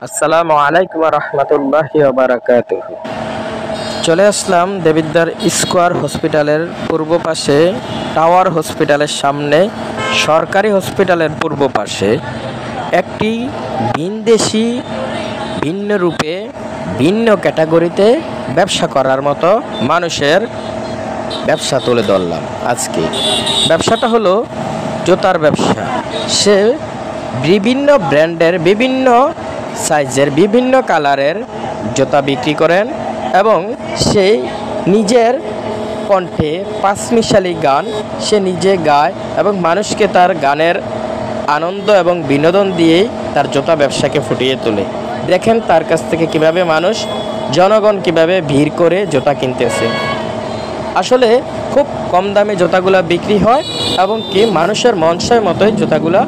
আসসালামু আলাইকুম রহমতুল্লাহি ওয়া বারাকাতুহু। চলে আসলাম দেবিদ্বার স্কোয়ার হসপিটালের পূর্ব পাশে, টাওয়ার হসপিটালের সামনে, সরকারি হসপিটালের পূর্ব পাশে একটি ভিনদেশি, ভিন্ন রূপে, ভিন্ন ক্যাটাগরিতে ব্যবসা করার মতো মানুষের ব্যবসা তুলে ধরলাম আজকে। ব্যবসাটা হলো জুতার ব্যবসা। সে বিভিন্ন ব্র্যান্ডের, বিভিন্ন সাইজের, বিভিন্ন কালারের জুতা বিক্রি করেন এবং সে নিজের কণ্ঠে পাঁচমিশালি গান সে নিজে গায় এবং মানুষকে তার গানের আনন্দ এবং বিনোদন দিয়েই তার জুতা ব্যবসাকে ফুটিয়ে তোলে। দেখেন তার কাছ থেকে কিভাবে মানুষ, জনগণ কিভাবে ভিড় করে জুতা কিনতেছে। আসলে খুব কম দামে জুতাগুলা বিক্রি হয় এবং কি মানুষের মনসার মতোই জুতাগুলা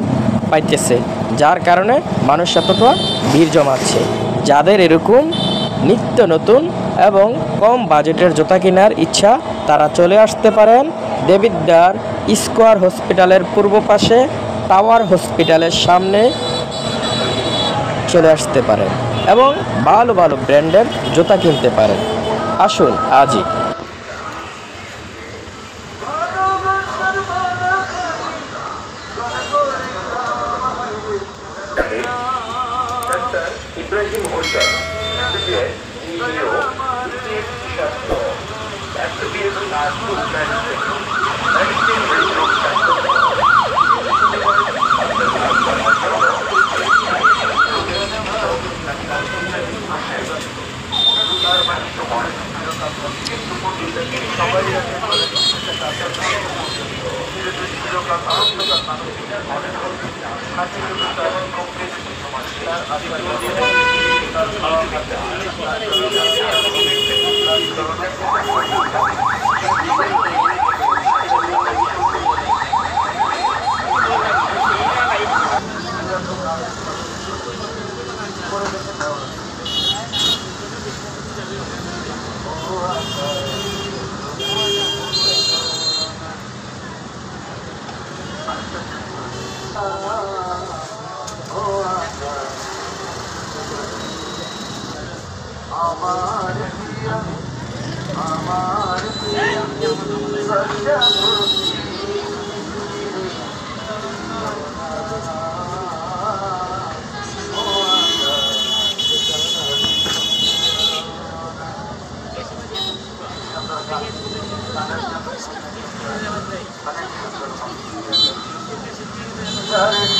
পাইতেছে, যার কারণে মানুষ এতটা ভিড় জমাচ্ছে। যাদের এরকম নিত্য নতুন এবং কম বাজেটের জুতা কেনার ইচ্ছা, তারা চলে আসতে পারেন দেবিদ্বার স্কোয়ার হসপিটালের পূর্ব পাশে, টাওয়ার হসপিটালের সামনে চলে আসতে পারেন এবং ভালো ভালো ব্র্যান্ডের জুতা কিনতে পারেন। আসুন আজই। ইব্রাহিম হোসেন CEO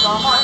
সময়